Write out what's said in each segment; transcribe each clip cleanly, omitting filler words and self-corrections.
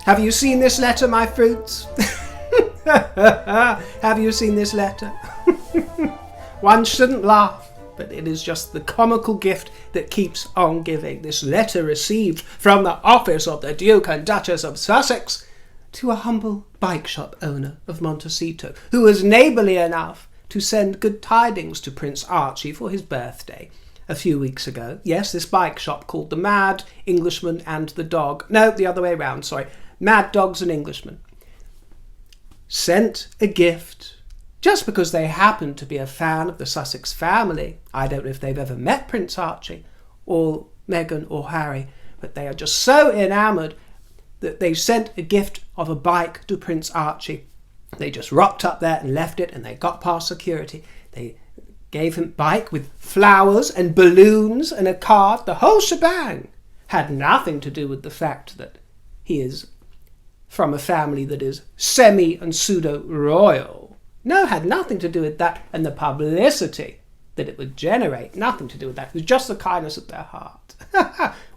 Have you seen this letter, my fruits? Have you seen this letter? One shouldn't laugh, but it is just the comical gift that keeps on giving. This letter received from the office of the Duke and Duchess of Sussex to a humble bike shop owner of Montecito, who was neighbourly enough to send good tidings to Prince Archie for his birthday a few weeks ago. Yes, this bike shop called the Mad Englishman and the Dog. No, the other way round, sorry. Mad Dogs and Englishmen. Sent a gift just because they happen to be a fan of the Sussex family. I don't know if they've ever met Prince Archie or Meghan or Harry, but they are just so enamoured that they sent a gift of a bike to Prince Archie. They just rocked up there and left it, and they got past security. They gave him a bike with flowers and balloons and a card. The whole shebang had nothing to do with the fact that he is from a family that is semi and pseudo-royal. No, had nothing to do with that, and the publicity that it would generate, nothing to do with that. It was just the kindness of their heart.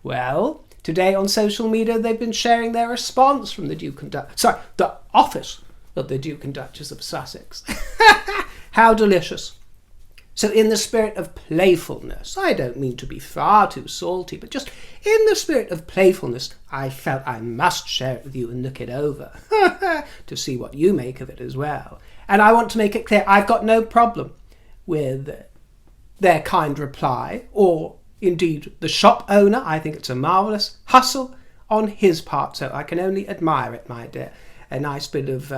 Well, today on social media they've been sharing their response from the the office of the Duke and Duchess of Sussex. How delicious. So in the spirit of playfulness, I don't mean to be far too salty, but just in the spirit of playfulness, I felt I must share it with you and look it over to see what you make of it as well. And I want to make it clear, I've got no problem with their kind reply, or indeed the shop owner. I think it's a marvellous hustle on his part, so I can only admire it, my dear. A nice bit of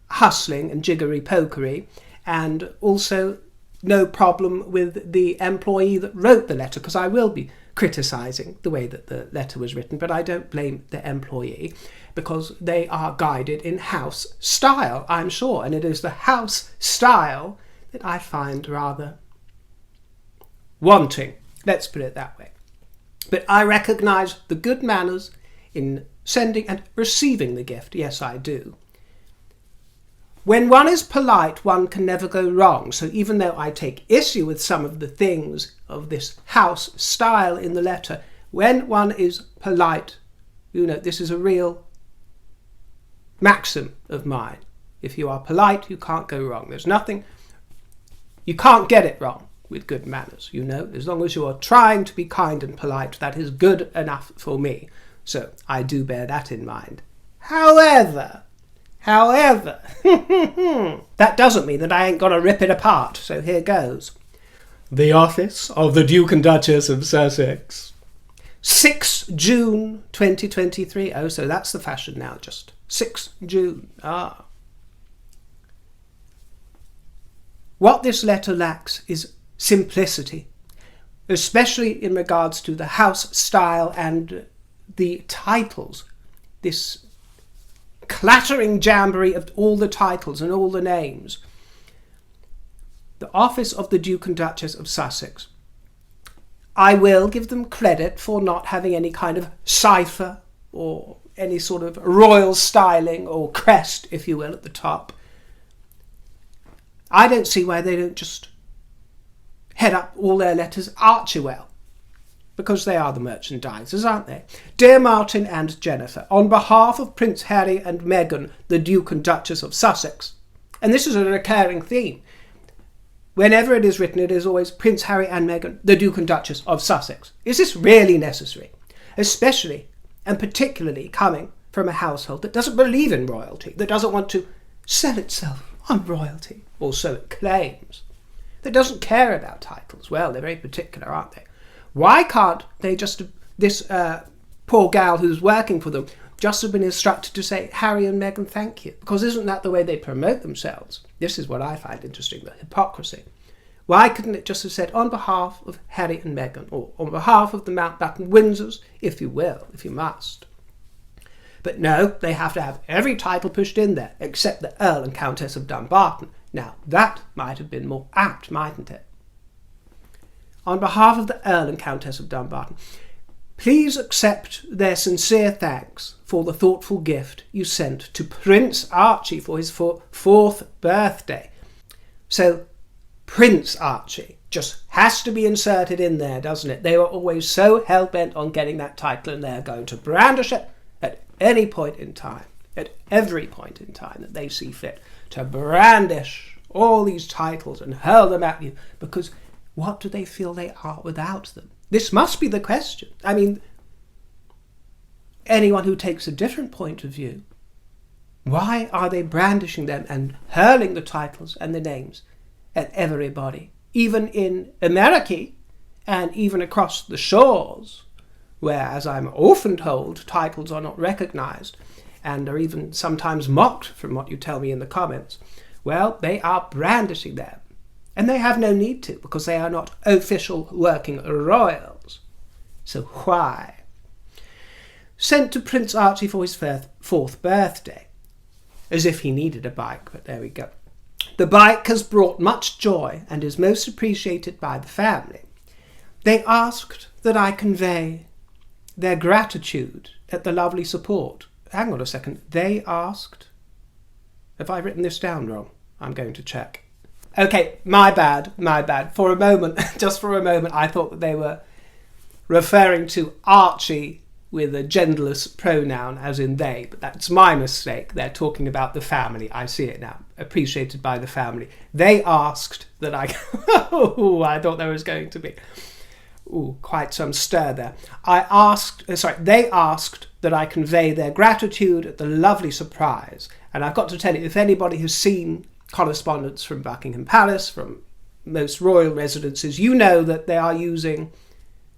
hustling and jiggery-pokery, and also no problem with the employee that wrote the letter, because I will be criticising the way that the letter was written, but I don't blame the employee, because they are guided in house style, I'm sure, and it is the house style that I find rather wanting. Let's put it that way. But I recognise the good manners in sending and receiving the gift. Yes, I do. When one is polite, one can never go wrong. So even though I take issue with some of the things of this house style in the letter, when one is polite, you know, this is a real maxim of mine. If you are polite, you can't go wrong. There's nothing, you can't get it wrong with good manners, you know. As long as you are trying to be kind and polite, that is good enough for me. So I do bear that in mind. However, that doesn't mean that I ain't got to rip it apart, so here goes. The office of the Duke and Duchess of Sussex. 6 June 2023. Oh, so that's the fashion now, just 6 June. Ah. What this letter lacks is simplicity, especially in regards to the house style and the titles. This clattering jamboree of all the titles and all the names. The office of the Duke and Duchess of Sussex. I will give them credit for not having any kind of cipher or any sort of royal styling or crest, if you will, at the top. I don't see why they don't just head up all their letters Archewell, because they are the merchandisers, aren't they? Dear Martin and Jennifer, on behalf of Prince Harry and Meghan, the Duke and Duchess of Sussex. And this is a recurring theme. Whenever it is written, it is always Prince Harry and Meghan, the Duke and Duchess of Sussex. Is this really necessary? Especially and particularly coming from a household that doesn't believe in royalty, that doesn't want to sell itself on royalty, or so it claims, that doesn't care about titles. Well, they're very particular, aren't they? Why can't they just, this poor gal who's working for them, just have been instructed to say, Harry and Meghan, thank you? Because isn't that the way they promote themselves? This is what I find interesting, the hypocrisy. Why couldn't it just have said, on behalf of Harry and Meghan, or on behalf of the Mountbatten Windsors, if you will, if you must? But no, they have to have every title pushed in there, except the Earl and Countess of Dumbarton. Now, that might have been more apt, mightn't it? On behalf of the Earl and Countess of Dumbarton, please accept their sincere thanks for the thoughtful gift you sent to Prince Archie for his 4th birthday. So, Prince Archie just has to be inserted in there, doesn't it? They were always so hell-bent on getting that title, and they're going to brandish it at any point in time, at every point in time that they see fit, to brandish all these titles and hurl them at you, because what do they feel they are without them? This must be the question. I mean, anyone who takes a different point of view, why are they brandishing them and hurling the titles and the names at everybody? Even in America and even across the shores, where, as I'm often told, titles are not recognised and are even sometimes mocked from what you tell me in the comments, well, they are brandishing them. And they have no need to, because they are not official working royals. So why? Sent to Prince Archie for his fourth birthday. As if he needed a bike, but there we go. The bike has brought much joy and is most appreciated by the family. They asked that I convey their gratitude at the lovely support. Hang on a second. They asked... Have I written this down wrong? I'm going to check. Okay, my bad. For a moment, just for a moment, I thought that they were referring to Archie with a genderless pronoun, as in they, but that's my mistake. They're talking about the family. I see it now. Appreciated by the family. They asked that I... Oh, I thought there was going to be... Ooh, quite some stir there. They asked that I convey their gratitude at the lovely surprise. And I've got to tell you, if anybody has seen correspondence from Buckingham Palace, from most royal residences, you know that they are using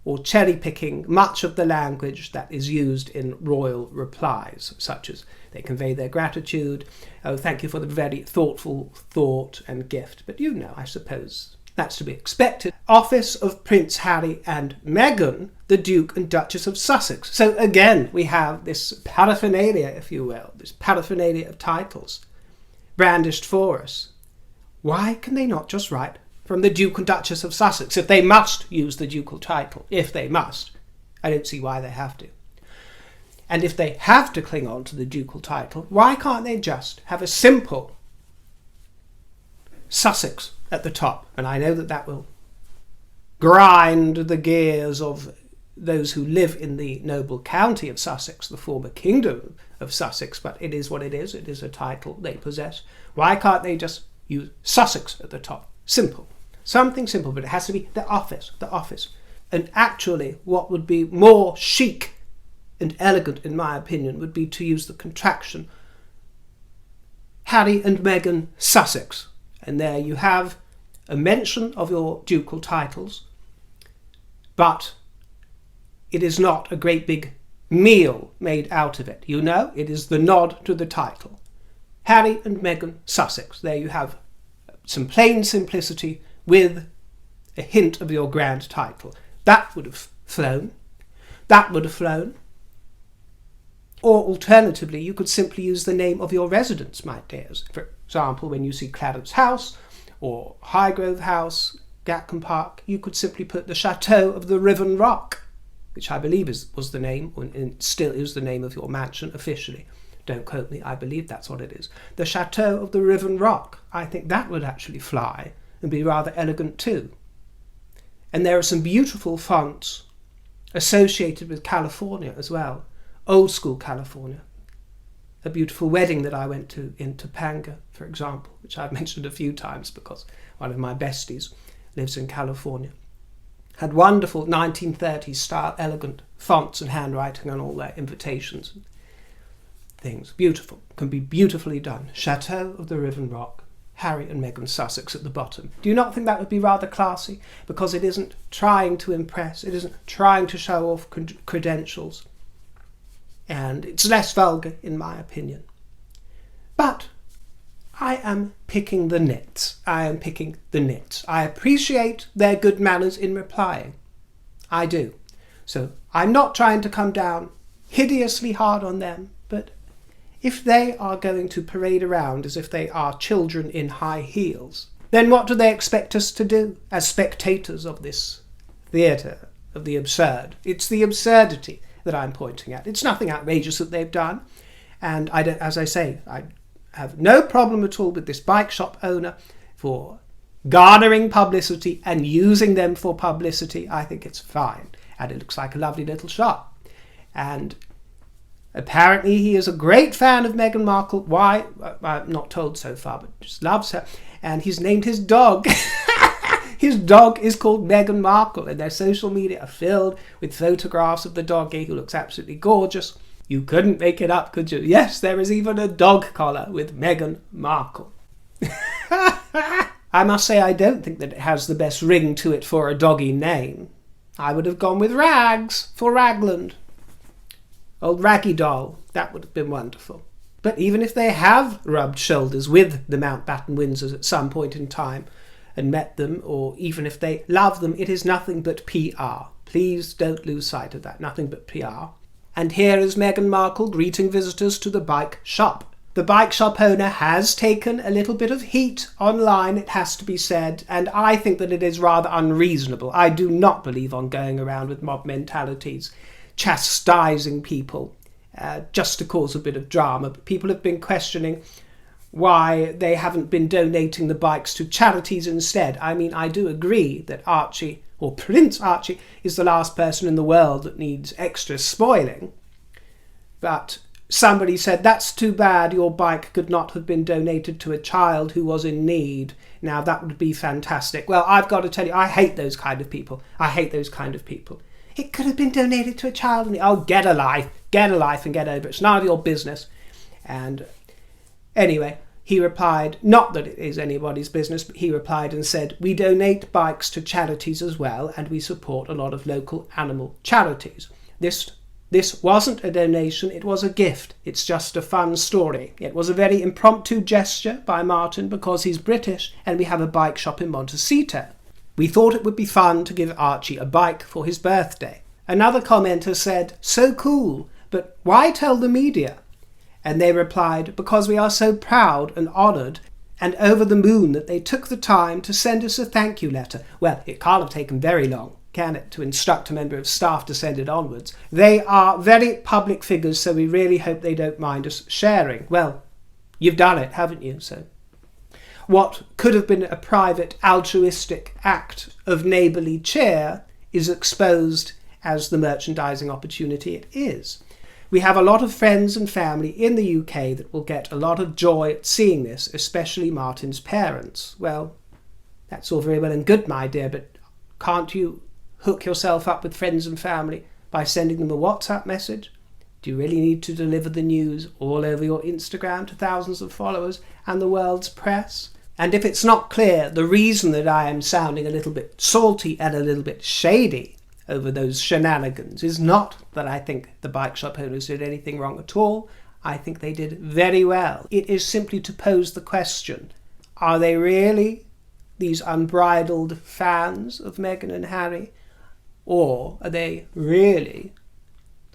or cherry-picking much of the language that is used in royal replies, such as they convey their gratitude, oh, thank you for the very thoughtful thought and gift. But you know, I suppose that's to be expected. Office of Prince Harry and Meghan, the Duke and Duchess of Sussex. So again, we have this paraphernalia, if you will, this paraphernalia of titles brandished for us. Why can they not just write from the Duke and Duchess of Sussex, if they must use the ducal title? If they must, I don't see why they have to. And if they have to cling on to the ducal title, why can't they just have a simple Sussex at the top? And I know that that will grind the gears of those who live in the noble county of Sussex, the former kingdom of Sussex, but it is what it is. It is a title they possess. Why can't they just use Sussex at the top? Simple. Something simple, but it has to be the office. And actually, what would be more chic and elegant, in my opinion, would be to use the contraction Harry and Meghan Sussex. And there you have a mention of your ducal titles, but it is not a great big meal made out of it. You know, it is the nod to the title. Harry and Meghan Sussex. There you have some plain simplicity with a hint of your grand title. That would have flown. Or alternatively, you could simply use the name of your residence, my dears. For example, when you see Clarence House or Highgrove House, Gatcombe Park, you could simply put the Chateau of the Riven Rock, which I believe was the name, and still is the name of your mansion officially. Don't quote me, I believe that's what it is. The Chateau of the Riven Rock. I think that would actually fly and be rather elegant too. And there are some beautiful fonts associated with California as well. Old school California. A beautiful wedding that I went to in Topanga, for example, which I've mentioned a few times because one of my besties lives in California. Had wonderful 1930s style, elegant fonts and handwriting on all their invitations and things. Beautiful. Can be beautifully done. Chateau of the Riven Rock. Harry and Meghan Sussex at the bottom. Do you not think that would be rather classy? Because it isn't trying to impress. It isn't trying to show off credentials. And it's less vulgar, in my opinion. But I am picking the nits. I appreciate their good manners in replying. I do. So I'm not trying to come down hideously hard on them, but if they are going to parade around as if they are children in high heels, then what do they expect us to do as spectators of this theatre of the absurd? It's the absurdity that I'm pointing at. It's nothing outrageous that they've done. And I have no problem at all with this bike shop owner for garnering publicity and using them for publicity. I think it's fine. And it looks like a lovely little shop. And Apparently he is a great fan of Meghan Markle. Why? I'm not told so far, but just loves her. And he's named his dog. His dog is called Meghan Markle, and their social media are filled with photographs of the doggy, who looks absolutely gorgeous. You couldn't make it up, could you? Yes, there is even a dog collar with Meghan Markle. I must say I don't think that it has the best ring to it for a doggy name. I would have gone with Rags for Ragland. Old Raggy Doll, that would have been wonderful. But even if they have rubbed shoulders with the Mountbatten Windsors at some point in time and met them, or even if they love them, it is nothing but PR. Please don't lose sight of that, nothing but PR. And here is Meghan Markle greeting visitors to the bike shop. The bike shop owner has taken a little bit of heat online, it has to be said, and I think that it is rather unreasonable. I do not believe on going around with mob mentalities, chastising people just to cause a bit of drama. But people have been questioning why they haven't been donating the bikes to charities instead. I mean, I do agree that Archie, or Prince Archie, is the last person in the world that needs extra spoiling. But somebody said, that's too bad, your bike could not have been donated to a child who was in need. Now that would be fantastic. Well, I've got to tell you, I hate those kind of people. I hate those kind of people. It could have been donated to a child in need. Oh, get a life and get over it. It's none of your business. And anyway, he replied, not that it is anybody's business, but he replied and said, we donate bikes to charities as well, and we support a lot of local animal charities. This wasn't a donation, it was a gift. It's just a fun story. It was a very impromptu gesture by Martin because he's British and we have a bike shop in Montecito. We thought it would be fun to give Archie a bike for his birthday. Another commenter said, so cool, but why tell the media? And they replied, because we are so proud and honoured and over the moon that they took the time to send us a thank you letter. Well, it can't have taken very long, can it, to instruct a member of staff to send it onwards. They are very public figures, so we really hope they don't mind us sharing. Well, you've done it, haven't you? So what could have been a private altruistic act of neighbourly cheer is exposed as the merchandising opportunity it is. We have a lot of friends and family in the UK that will get a lot of joy at seeing this, especially Martin's parents. Well, that's all very well and good, my dear, but can't you hook yourself up with friends and family by sending them a WhatsApp message? Do you really need to deliver the news all over your Instagram to thousands of followers and the world's press? And if it's not clear, the reason that I am sounding a little bit salty and a little bit shady over those shenanigans is not that I think the bike shop owners did anything wrong at all. I think they did very well. It is simply to pose the question, are they really these unbridled fans of Meghan and Harry? Or are they really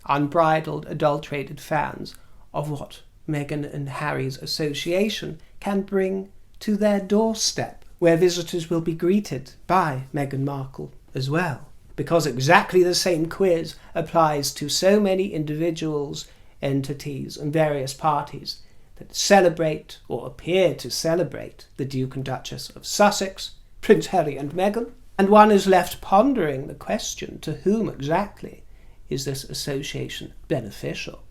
unbridled, adulterated fans of what Meghan and Harry's association can bring to their doorstep, where visitors will be greeted by Meghan Markle as well? Because exactly the same quiz applies to so many individuals, entities and various parties that celebrate or appear to celebrate the Duke and Duchess of Sussex, Prince Harry and Meghan, and one is left pondering the question, to whom exactly is this association beneficial?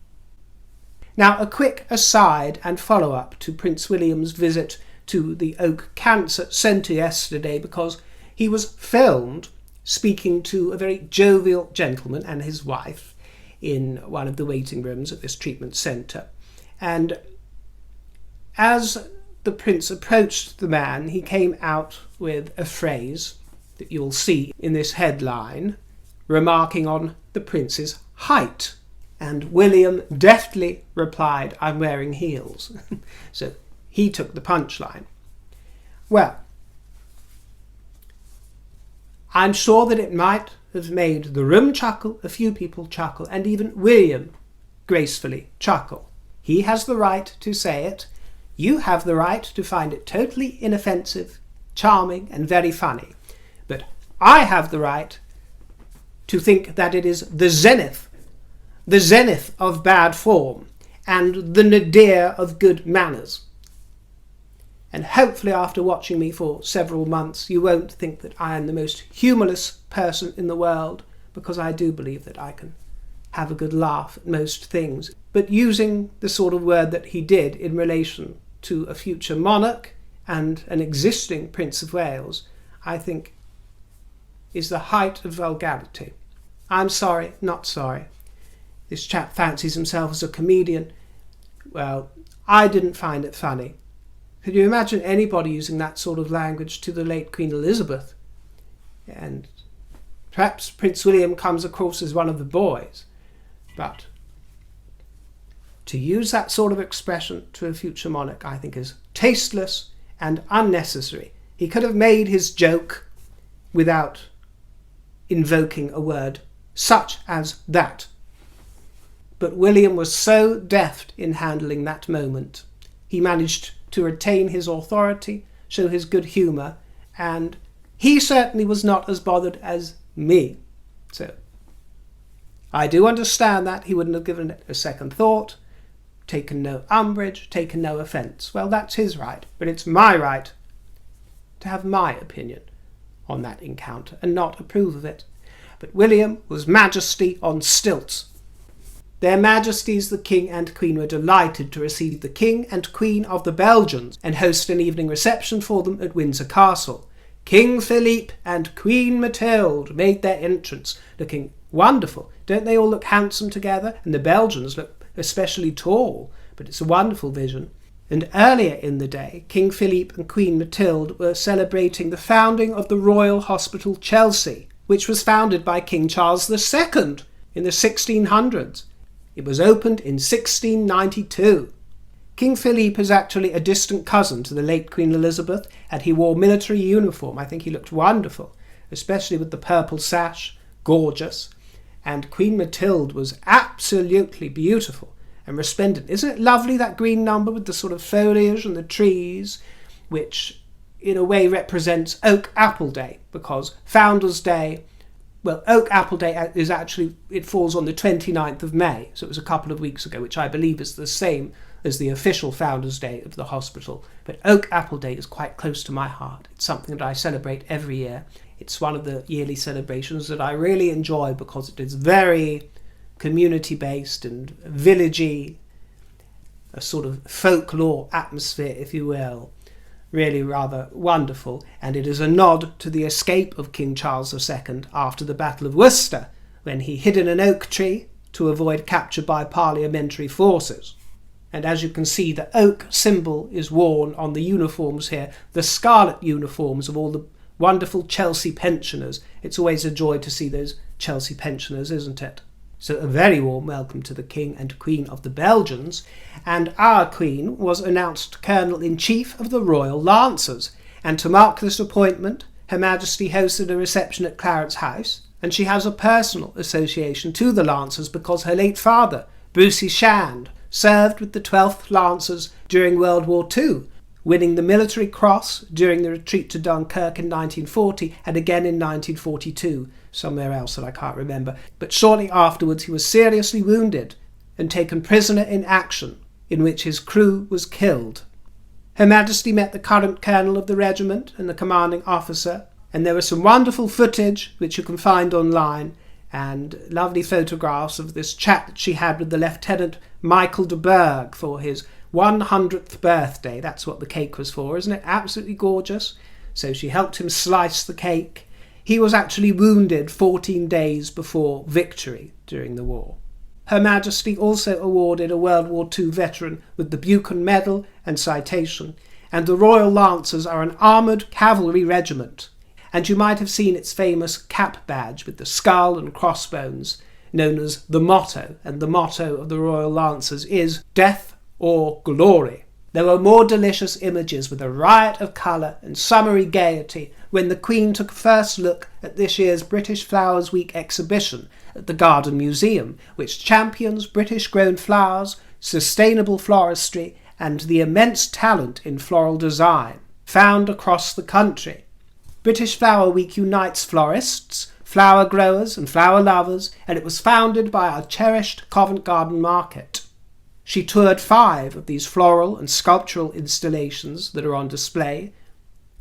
Now, a quick aside and follow-up to Prince William's visit to the Oak Cancer Centre yesterday, because he was filmed speaking to a very jovial gentleman and his wife in one of the waiting rooms at this treatment centre. And as the prince approached the man, he came out with a phrase that you'll see in this headline, remarking on the prince's height. And William deftly replied, I'm wearing heels. So he took the punchline. Well, I'm sure that it might have made the room chuckle, a few people chuckle, and even William gracefully chuckle. He has the right to say it. You have the right to find it totally inoffensive, charming, and very funny. But I have the right to think that it is the zenith of bad form and the nadir of good manners. And hopefully after watching me for several months, you won't think that I am the most humorless person in the world, because I do believe that I can have a good laugh at most things. But using the sort of word that he did in relation to a future monarch and an existing Prince of Wales, I think is the height of vulgarity. I'm sorry, not sorry. This chap fancies himself as a comedian. Well, I didn't find it funny. Could you imagine anybody using that sort of language to the late Queen Elizabeth? And perhaps Prince William comes across as one of the boys, but to use that sort of expression to a future monarch, I think, is tasteless and unnecessary. He could have made his joke without invoking a word such as that. But William was so deft in handling that moment. He managed to retain his authority, show his good humour, and he certainly was not as bothered as me. So I do understand that. He wouldn't have given it a second thought, taken no umbrage, taken no offence. Well, that's his right, but it's my right to have my opinion on that encounter and not approve of it. But William was majesty on stilts. Their Majesties the King and Queen were delighted to receive the King and Queen of the Belgians and host an evening reception for them at Windsor Castle. King Philippe and Queen Mathilde made their entrance, looking wonderful. Don't they all look handsome together? And the Belgians look especially tall, but it's a wonderful vision. And earlier in the day, King Philippe and Queen Mathilde were celebrating the founding of the Royal Hospital Chelsea, which was founded by King Charles II in the 1600s. It was opened in 1692. King Philippe is actually a distant cousin to the late Queen Elizabeth, and he wore military uniform. I think he looked wonderful, especially with the purple sash, gorgeous. And Queen Mathilde was absolutely beautiful and resplendent. Isn't it lovely, that green number with the sort of foliage and the trees, which in a way represents Oak Apple Day, because Founders Day, well, Oak Apple Day is actually, it falls on the 29th of May, so it was a couple of weeks ago, which I believe is the same as the official Founders Day of the hospital. But Oak Apple Day is quite close to my heart. It's something that I celebrate every year. It's one of the yearly celebrations that I really enjoy because it is very community-based and villagey, a sort of folklore atmosphere, if you will. Really rather wonderful, and it is a nod to the escape of King Charles II after the Battle of Worcester, when he hid in an oak tree to avoid capture by parliamentary forces. And as you can see, the oak symbol is worn on the uniforms here, the scarlet uniforms of all the wonderful Chelsea pensioners. It's always a joy to see those Chelsea pensioners, isn't it? So a very warm welcome to the King and Queen of the Belgians, and our Queen was announced Colonel-in-Chief of the Royal Lancers, and to mark this appointment, Her Majesty hosted a reception at Clarence House, and she has a personal association to the Lancers because her late father, Brucey Shand, served with the 12th Lancers during World War II, winning the Military Cross during the retreat to Dunkirk in 1940 and again in 1942, somewhere else that I can't remember. But shortly afterwards he was seriously wounded and taken prisoner in action, in which his crew was killed. Her Majesty met the current colonel of the regiment and the commanding officer, and there was some wonderful footage which you can find online, and lovely photographs of this chat that she had with the Lieutenant Michael de Burgh for his 100th birthday. That's what the cake was for, isn't it? Absolutely gorgeous. So she helped him slice the cake. He was actually wounded 14 days before victory during the war. Her Majesty also awarded a World War II veteran with the Buchan Medal and citation, and the Royal Lancers are an armoured cavalry regiment, and you might have seen its famous cap badge with the skull and crossbones, known as the motto, and the motto of the Royal Lancers is Death or Glory. There were more delicious images with a riot of colour and summery gaiety when the Queen took a first look at this year's British Flowers Week exhibition at the Garden Museum, which champions British-grown flowers, sustainable floristry, and the immense talent in floral design found across the country. British Flower Week unites florists, flower growers and flower lovers, and it was founded by our cherished Covent Garden Market. She toured 5 of these floral and sculptural installations that are on display,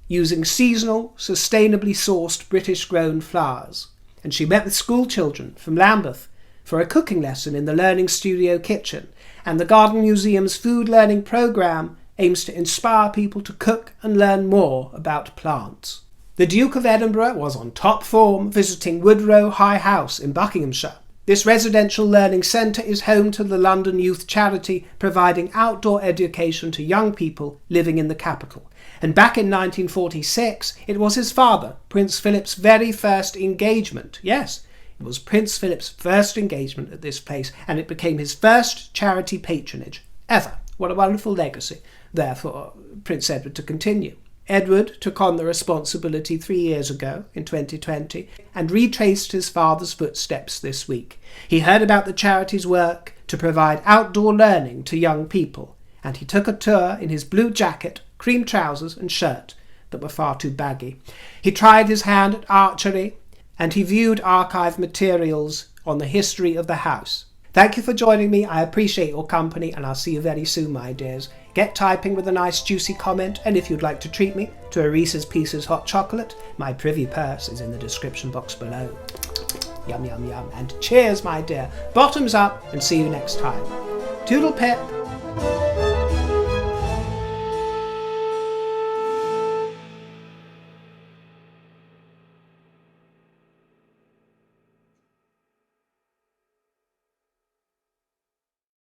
using seasonal, sustainably sourced British-grown flowers. And she met with school children from Lambeth for a cooking lesson in the Learning Studio kitchen, and the Garden Museum's food learning programme aims to inspire people to cook and learn more about plants. The Duke of Edinburgh was on top form visiting Woodrow High House in Buckinghamshire. This residential learning centre is home to the London Youth Charity, providing outdoor education to young people living in the capital. And back in 1946, it was his father, Prince Philip's very first engagement. Yes, it was Prince Philip's first engagement at this place, and it became his first charity patronage ever. What a wonderful legacy, therefore, Prince Edward to continue. Edward took on the responsibility 3 years ago, in 2020, and retraced his father's footsteps this week. He heard about the charity's work to provide outdoor learning to young people, and he took a tour in his blue jacket, cream trousers and shirt that were far too baggy. He tried his hand at archery, and he viewed archive materials on the history of the house. Thank you for joining me. I appreciate your company, and I'll see you very soon, my dears. Get typing with a nice juicy comment, and if you'd like to treat me to a Reese's Pieces hot chocolate, my Privy Purse is in the description box below. Yum yum yum, and cheers, my dear. Bottoms up, and see you next time. Toodle pip.